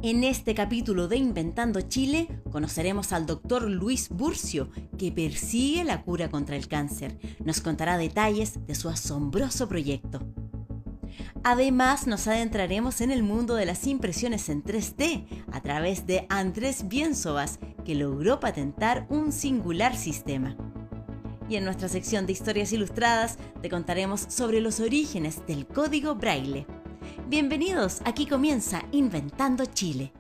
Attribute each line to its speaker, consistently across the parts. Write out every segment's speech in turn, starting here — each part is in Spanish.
Speaker 1: En este capítulo de Inventando Chile conoceremos al doctor Luis Burcio, que persigue la cura contra el cáncer. Nos contará detalles de su asombroso proyecto. Además, nos adentraremos en el mundo de las impresiones en 3D a través de Andrés Biensovas, que logró patentar un singular sistema. Y en nuestra sección de historias ilustradas te contaremos sobre los orígenes del código Braille. Bienvenidos, aquí comienza Inventando Chile.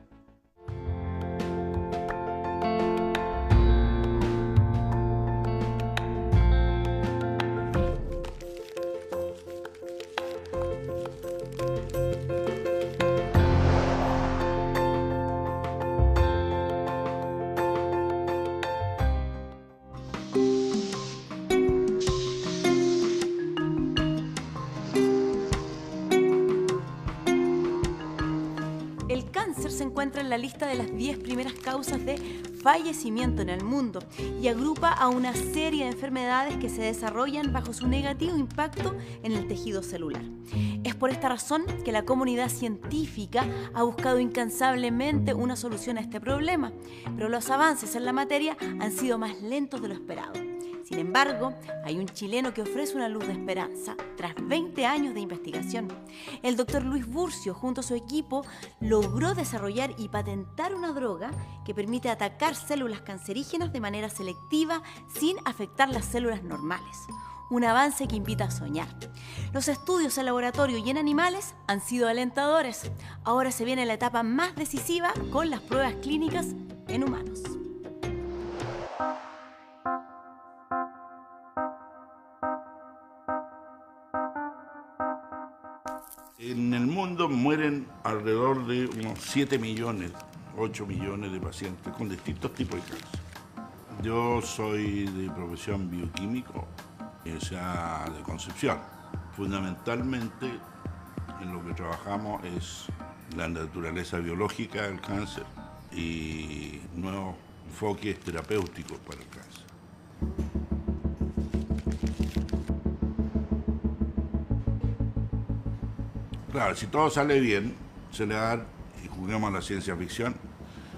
Speaker 1: El cáncer se encuentra en la lista de las 10 primeras causas de fallecimiento en el mundo y agrupa a una serie de enfermedades que se desarrollan bajo su negativo impacto en el tejido celular. Es por esta razón que la comunidad científica ha buscado incansablemente una solución a este problema, pero los avances en la materia han sido más lentos de lo esperado. Sin embargo, hay un chileno que ofrece una luz de esperanza tras 20 años de investigación. El doctor Luis Burcio, junto a su equipo, logró desarrollar y patentar una droga que permite atacar células cancerígenas de manera selectiva sin afectar las células normales. Un avance que invita a soñar. Los estudios en laboratorio y en animales han sido alentadores. Ahora se viene la etapa más decisiva con las pruebas clínicas en humanos.
Speaker 2: En el mundo mueren alrededor de unos 7 millones, 8 millones de pacientes con distintos tipos de cáncer. Yo soy de profesión bioquímico, o sea, de Concepción. Fundamentalmente, en lo que trabajamos es la naturaleza biológica del cáncer y nuevos enfoques terapéuticos para el cáncer. Claro, si todo sale bien, se le va a dar, y juguemos a la ciencia ficción,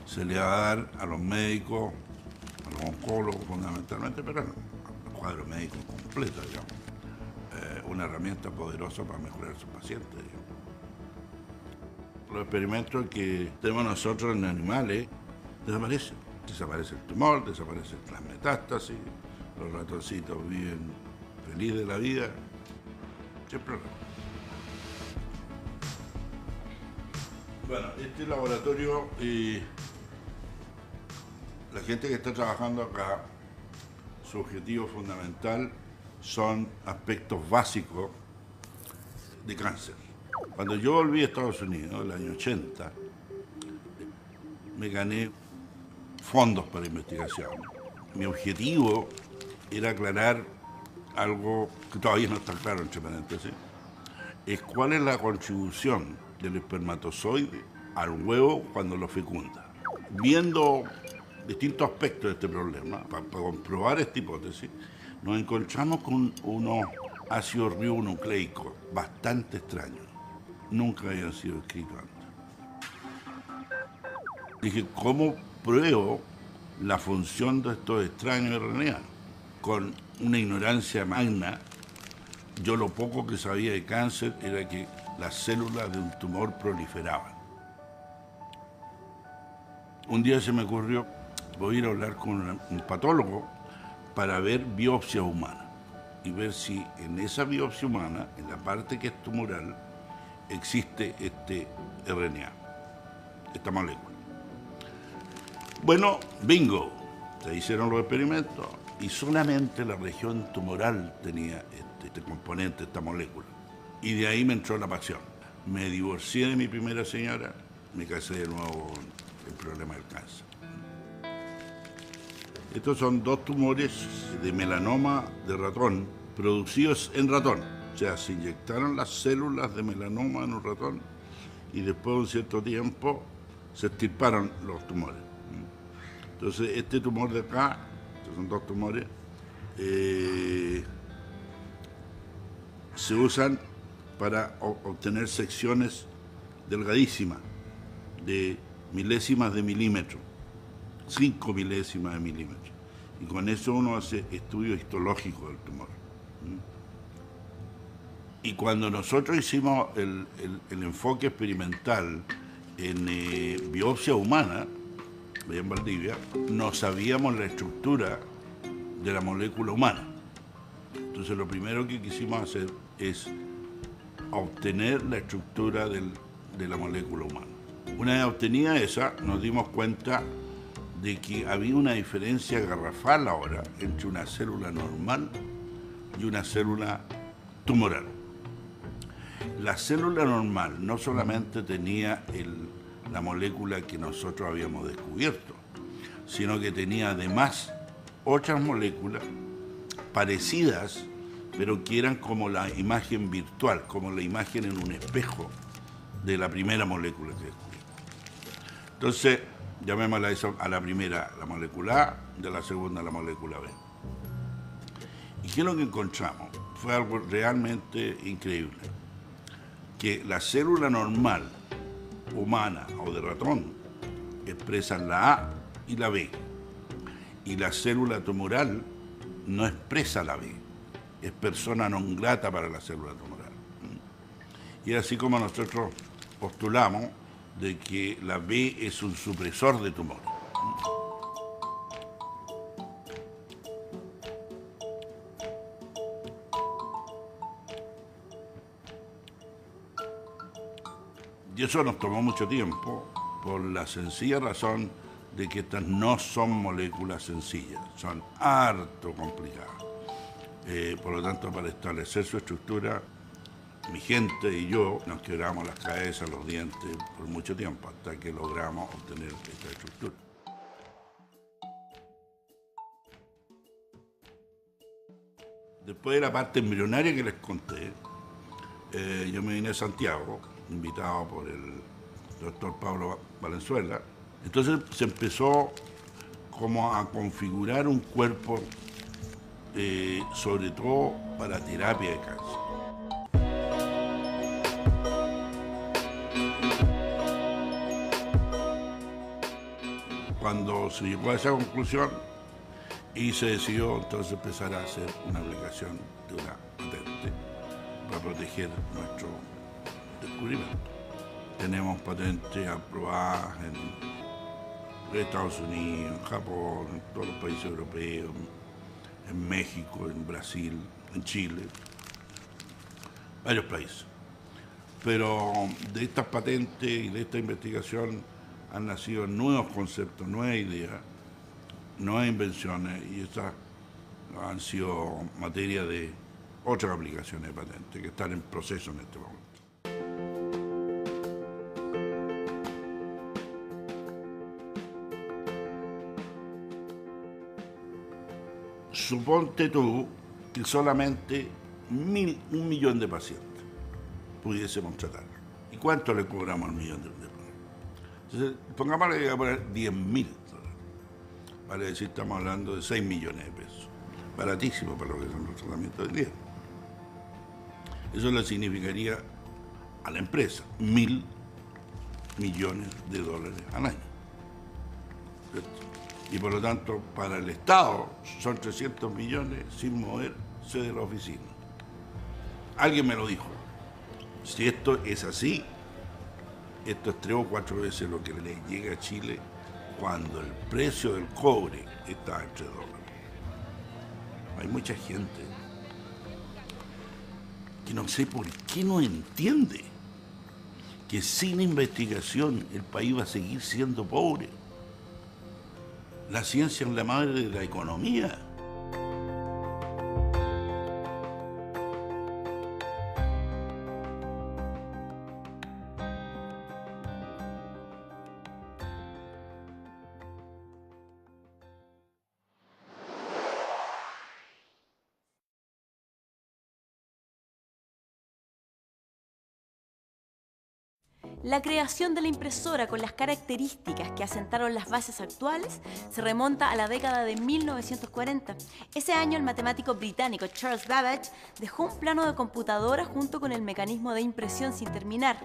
Speaker 2: se le va a dar a los médicos, a los oncólogos fundamentalmente, pero al cuadro médico completo, digamos, una herramienta poderosa para mejorar a sus pacientes, digamos. Los experimentos que tenemos nosotros en animales desaparecen. Desaparece el tumor, desaparecen las metástasis, los ratoncitos viven felices de la vida, siempre. Bueno, este laboratorio, la gente que está trabajando acá, su objetivo fundamental son aspectos básicos de cáncer. Cuando yo volví a Estados Unidos, en el año 80, me gané fondos para investigación. Mi objetivo era aclarar algo que todavía no está claro, entre paréntesis, es cuál es la contribución del espermatozoide al huevo cuando lo fecunda. Viendo distintos aspectos de este problema, para comprobar esta hipótesis, nos encontramos con unos ácidos ribonucleicos bastante extraños. Nunca habían sido escritos antes. Dije, ¿cómo pruebo la función de estos extraños RNA? Con una ignorancia magna, yo lo poco que sabía de cáncer era que las células de un tumor proliferaban. Un día se me ocurrió, voy a ir a hablar con un patólogo para ver biopsia humana y ver si en esa biopsia humana, en la parte que es tumoral, existe este RNA, esta molécula. Bueno, bingo, se hicieron los experimentos y solamente la región tumoral tenía este componente, esta molécula. Y de ahí me entró la pasión. Me divorcié de mi primera señora, me casé de nuevo con el problema del cáncer. Estos son dos tumores de melanoma de ratón, producidos en ratón. O sea, se inyectaron las células de melanoma en un ratón y después de un cierto tiempo se extirparon los tumores. Entonces, este tumor de acá, estos son dos tumores, se usan para obtener secciones delgadísimas de milésimas de milímetro, 5 milésimas de milímetro. Y con eso uno hace estudios histológicos del tumor. Y cuando nosotros hicimos el enfoque experimental en biopsia humana, allá en Valdivia, no sabíamos la estructura de la molécula humana. Entonces lo primero que quisimos hacer es obtener la estructura de la molécula humana. Una vez obtenida esa, nos dimos cuenta de que había una diferencia garrafal ahora entre una célula normal y una célula tumoral. La célula normal no solamente tenía la molécula que nosotros habíamos descubierto, sino que tenía además otras moléculas parecidas, pero que eran como la imagen virtual, como la imagen en un espejo de la primera molécula que descubrimos. Entonces, llamémosla eso a la primera la molécula A, de la segunda la molécula B. ¿Y qué es lo que encontramos? Fue algo realmente increíble. Que la célula normal, humana o de ratón, expresan la A y la B. Y la célula tumoral no expresa la B. Es persona non grata para la célula tumoral. Y es así como nosotros postulamos de que la B es un supresor de tumores. Y eso nos tomó mucho tiempo por la sencilla razón de que estas no son moléculas sencillas, son harto complicadas. Por lo tanto, para establecer su estructura, mi gente y yo nos quebramos las cabezas, los dientes por mucho tiempo hasta que logramos obtener esta estructura. Después de la parte embrionaria que les conté, yo me vine a Santiago, invitado por el doctor Pablo Valenzuela. Entonces se empezó como a configurar un cuerpo, sobre todo para terapia de cáncer. Cuando se llegó a esa conclusión y se decidió entonces empezar a hacer una aplicación de una patente para proteger nuestro descubrimiento. Tenemos patentes aprobadas en Estados Unidos, en Japón, en todos los países europeos, en México, en Brasil, en Chile, varios países. Pero de estas patentes y de esta investigación han nacido nuevos conceptos, nuevas ideas, nuevas invenciones, y estas han sido materia de otras aplicaciones de patentes que están en proceso en este momento. Suponte tú que solamente 1.000.000 de pacientes pudiésemos tratar. ¿Y cuánto le cobramos al millón de pacientes? Entonces, pongámosle que voy a poner 10.000 dólares. Vale decir, estamos hablando de 6 millones de pesos. Baratísimo para lo que son los tratamientos del día. Eso le significaría a la empresa 1.000.000.000 de dólares al año. ¿Cierto? Y por lo tanto, para el Estado son 300 millones sin moverse de la oficina. Alguien me lo dijo. Si esto es así, esto es 3 o 4 veces lo que le llega a Chile cuando el precio del cobre está en $3. Hay mucha gente que no sé por qué no entiende que sin investigación el país va a seguir siendo pobre. La ciencia es la madre de la economía.
Speaker 1: La creación de la impresora con las características que asentaron las bases actuales se remonta a la década de 1940. Ese año el matemático británico Charles Babbage dejó un plano de computadora junto con el mecanismo de impresión sin terminar.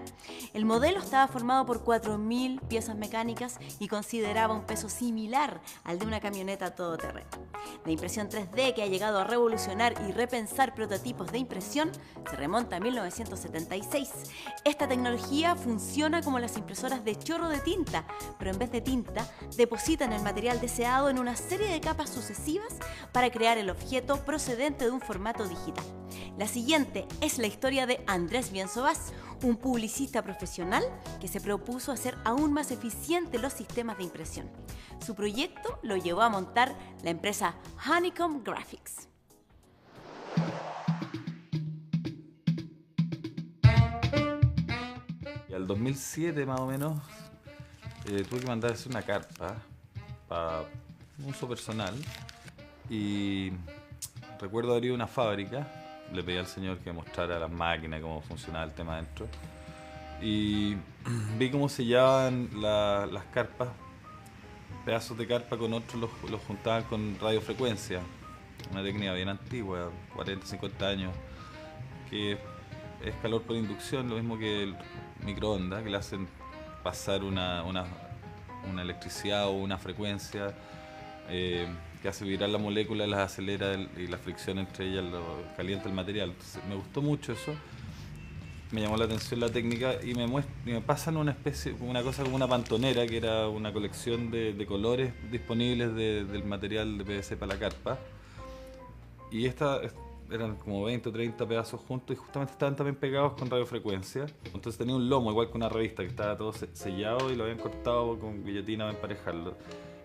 Speaker 1: El modelo estaba formado por 4.000 piezas mecánicas y consideraba un peso similar al de una camioneta todoterreno. La impresión 3D, que ha llegado a revolucionar y repensar prototipos de impresión, se remonta a 1976. Esta tecnología funciona como las impresoras de chorro de tinta, pero en vez de tinta, depositan el material deseado en una serie de capas sucesivas para crear el objeto procedente de un formato digital. La siguiente es la historia de Andrés Biensovaz, un publicista profesional que se propuso hacer aún más eficientes los sistemas de impresión. Su proyecto lo llevó a montar la empresa Honeycomb Graphics.
Speaker 3: Y al 2007 más o menos tuve que mandar a hacer una carpa para uso personal y recuerdo abrir una fábrica, le pedí al señor que mostrara las máquinas, cómo funcionaba el tema dentro y vi cómo sellaban las carpas, pedazos de carpa con otros los juntaban con radiofrecuencia, una técnica bien antigua, 40, 50 años, que es calor por inducción, lo mismo que el microondas, que le hacen pasar una electricidad o una frecuencia que hace vibrar la molécula, las acelera y la fricción entre ellas calienta el material. Entonces, me gustó mucho eso, me llamó la atención la técnica y me pasan una cosa como una pantonera, que era una colección de colores disponibles del material de PVC para la carpa. Y eran como 20 o 30 pedazos juntos y justamente estaban también pegados con radiofrecuencia. Entonces tenía un lomo igual que una revista que estaba todo sellado y lo habían cortado con guillotina para emparejarlo.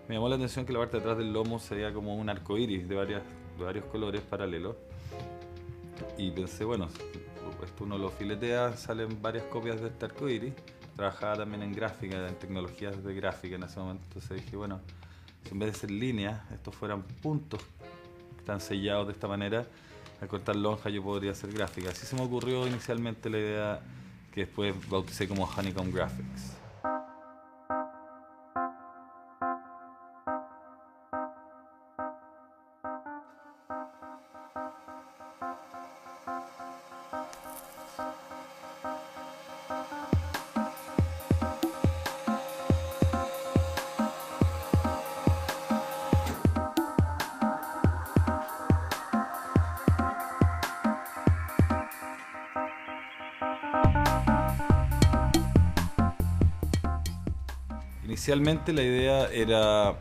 Speaker 3: Me llamó la atención que la parte de atrás del lomo se veía como un arco iris de varios colores paralelos. Y pensé, bueno, esto uno lo filetea, salen varias copias de este arco iris. Trabajaba también en gráfica, en tecnologías de gráfica en ese momento. Entonces dije, bueno, si en vez de ser líneas, estos fueran puntos que están sellados de esta manera, al cortar lonja yo podría hacer gráfica. Así se me ocurrió inicialmente la idea que después bauticé como Honeycomb Graphics. Inicialmente la idea era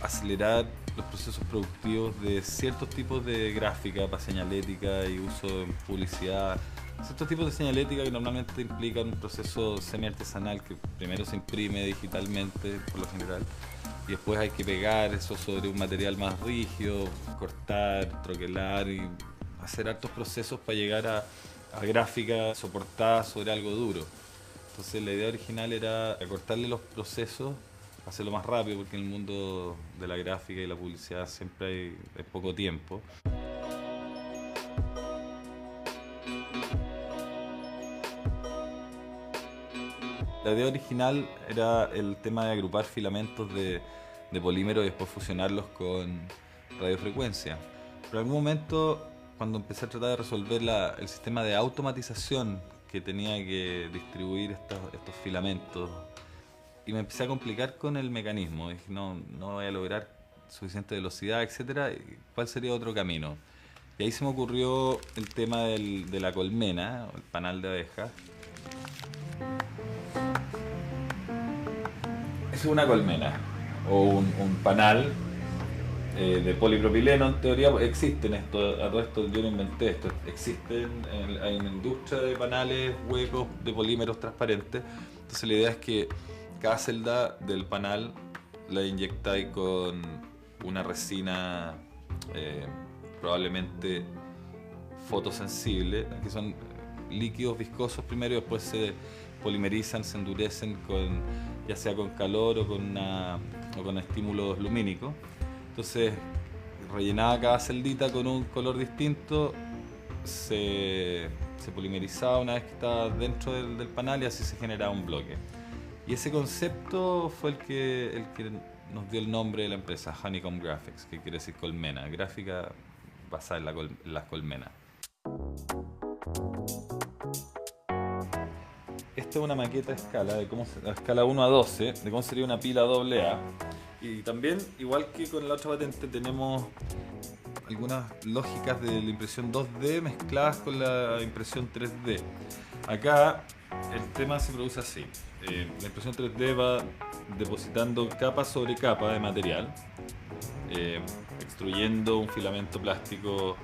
Speaker 3: acelerar los procesos productivos de ciertos tipos de gráfica para señalética y uso en publicidad. Ciertos tipos de señalética que normalmente implican un proceso semi-artesanal que primero se imprime digitalmente por lo general y después hay que pegar eso sobre un material más rígido, cortar, troquelar y hacer hartos procesos para llegar a gráfica soportada sobre algo duro. Entonces la idea original era acortarle los procesos, hacerlo más rápido, porque en el mundo de la gráfica y la publicidad siempre hay poco tiempo. La idea original era el tema de agrupar filamentos de polímero y después fusionarlos con radiofrecuencia. Pero en algún momento, cuando empecé a tratar de resolver el sistema de automatización que tenía que distribuir estos filamentos y me empecé a complicar con el mecanismo. Dije, no voy a lograr suficiente velocidad, etcétera. ¿Cuál sería otro camino? Y ahí se me ocurrió el tema de la colmena, el panal de abeja. Es una colmena o un panal de polipropileno. En teoría existen a todo esto yo no inventé esto, existen hay una industria de panales huecos de polímeros transparentes. Entonces la idea es que cada celda del panal la inyectáis con una resina probablemente fotosensible, que son líquidos viscosos primero y después se polimerizan, se endurecen ya sea con calor o con estímulos lumínicos. Entonces rellenaba cada celdita con un color distinto, se se polimerizaba una vez que estaba dentro del panal y así se generaba un bloque. Y ese concepto fue el que nos dio el nombre de la empresa, Honeycomb Graphics, que quiere decir colmena, gráfica basada en las colmenas. Esta es una maqueta a escala, a escala 1 a 12, de cómo sería una pila AA. Y también, igual que con la otra patente, tenemos algunas lógicas de la impresión 2D mezcladas con la impresión 3D. Acá el tema se produce así. La impresión 3D va depositando capa sobre capa de material, extruyendo un filamento plástico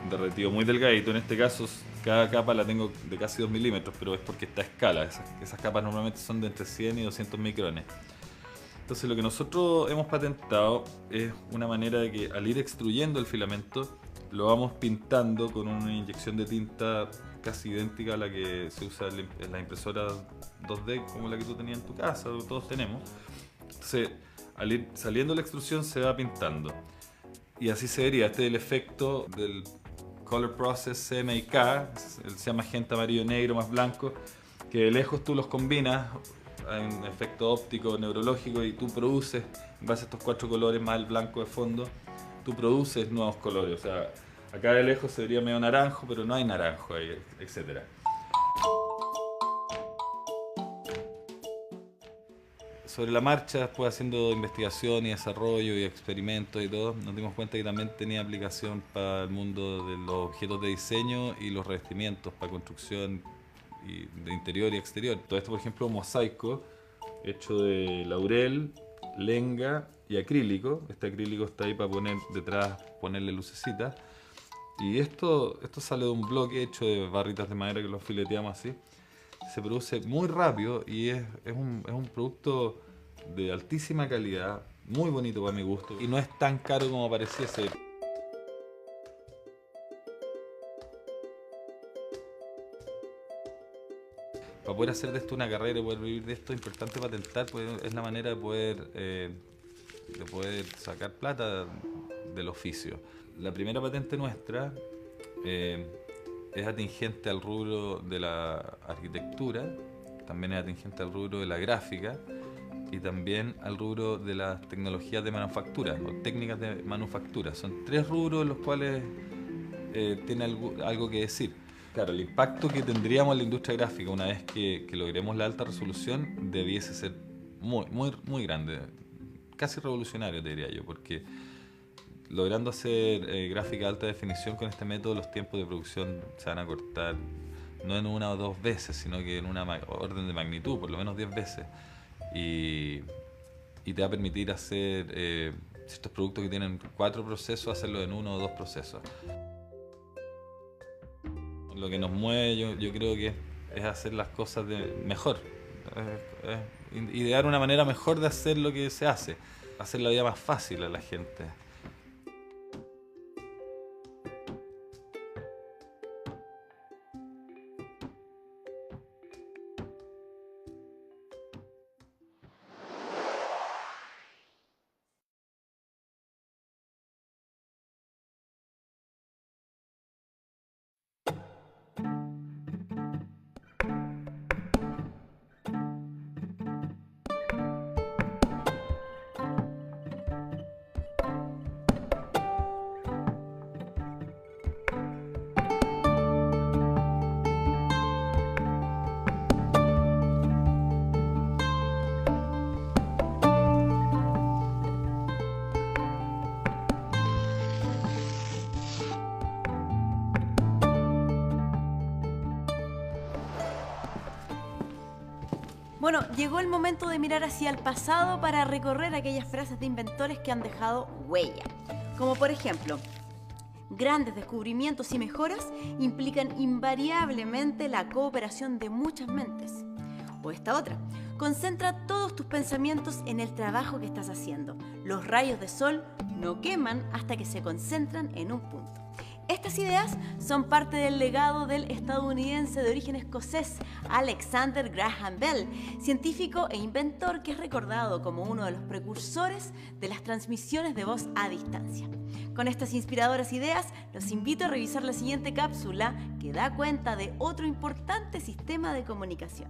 Speaker 3: derretido muy delgadito. En este caso, cada capa la tengo de casi 2 milímetros, pero es porque está a escala. Esas capas normalmente son de entre 100 y 200 micrones. Entonces, lo que nosotros hemos patentado es una manera de que al ir extruyendo el filamento, lo vamos pintando con una inyección de tinta casi idéntica a la que se usa en la impresora 2D, como la que tú tenías en tu casa, o todos tenemos. Entonces, al ir saliendo la extrusión, se va pintando. Y así se vería. Este es el efecto del Color Process CMYK, sea magenta, amarillo, negro, más blanco, que de lejos tú los combinas, hay un efecto óptico, neurológico, y tú produces, en base a estos 4 colores más el blanco de fondo, tú produces nuevos colores. O sea, acá de lejos se vería medio naranjo, pero no hay naranjo ahí, etc. Sobre la marcha, después haciendo investigación y desarrollo y experimentos y todo, nos dimos cuenta que también tenía aplicación para el mundo de los objetos de diseño y los revestimientos para construcción y de interior y exterior. Todo esto, por ejemplo, un mosaico hecho de laurel, lenga y acrílico. Este acrílico está ahí para poner detrás, ponerle lucecitas. Y esto sale de un bloque hecho de barritas de madera que los fileteamos así. Se produce muy rápido y es un producto de altísima calidad, muy bonito para mi gusto, y no es tan caro como pareciese. Para poder hacer de esto una carrera y poder vivir de esto, es importante patentar, pues es la manera de poder sacar plata del oficio. La primera patente nuestra es atingente al rubro de la arquitectura, también es atingente al rubro de la gráfica y también al rubro de las tecnologías de manufactura o técnicas de manufactura. Son 3 rubros en los cuales tiene algo que decir. Claro, el impacto que tendríamos en la industria gráfica una vez que logremos la alta resolución debiese ser muy grande, casi revolucionario, te diría yo, porque logrando hacer gráfica de alta definición con este método, los tiempos de producción se van a cortar no en 1 o 2 veces, sino que en una orden de magnitud, por lo menos 10 veces. Y te va a permitir hacer ciertos productos que tienen 4 procesos, hacerlo en 1 o 2 procesos. Lo que nos mueve, yo creo que es hacer las cosas mejor. Idear una manera mejor de hacer lo que se hace. Hacer la vida más fácil a la gente.
Speaker 1: Bueno, llegó el momento de mirar hacia el pasado para recorrer aquellas frases de inventores que han dejado huella. Como por ejemplo, grandes descubrimientos y mejoras implican invariablemente la cooperación de muchas mentes. O esta otra, concentra todos tus pensamientos en el trabajo que estás haciendo. Los rayos de sol no queman hasta que se concentran en un punto. Estas ideas son parte del legado del estadounidense de origen escocés Alexander Graham Bell, científico e inventor que es recordado como uno de los precursores de las transmisiones de voz a distancia. Con estas inspiradoras ideas, los invito a revisar la siguiente cápsula que da cuenta de otro importante sistema de comunicación.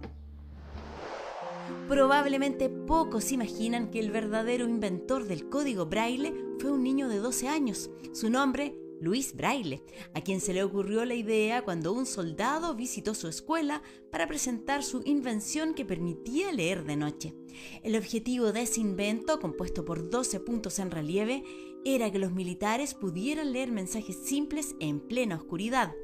Speaker 1: Probablemente pocos imaginan que el verdadero inventor del código Braille fue un niño de 12 años. Su nombre, Louis Braille, a quien se le ocurrió la idea cuando un soldado visitó su escuela para presentar su invención que permitía leer de noche. El objetivo de ese invento, compuesto por 12 puntos en relieve, era que los militares pudieran leer mensajes simples en plena oscuridad.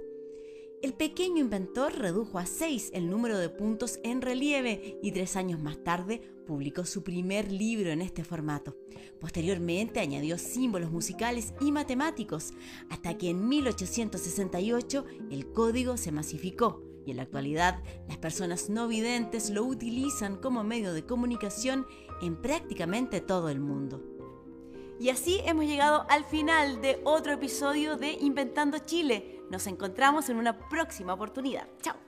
Speaker 1: El pequeño inventor redujo a 6 el número de puntos en relieve y 3 años más tarde publicó su primer libro en este formato. Posteriormente añadió símbolos musicales y matemáticos, hasta que en 1868 el código se masificó y en la actualidad las personas no videntes lo utilizan como medio de comunicación en prácticamente todo el mundo. Y así hemos llegado al final de otro episodio de Inventando Chile. Nos encontramos en una próxima oportunidad. ¡Chao!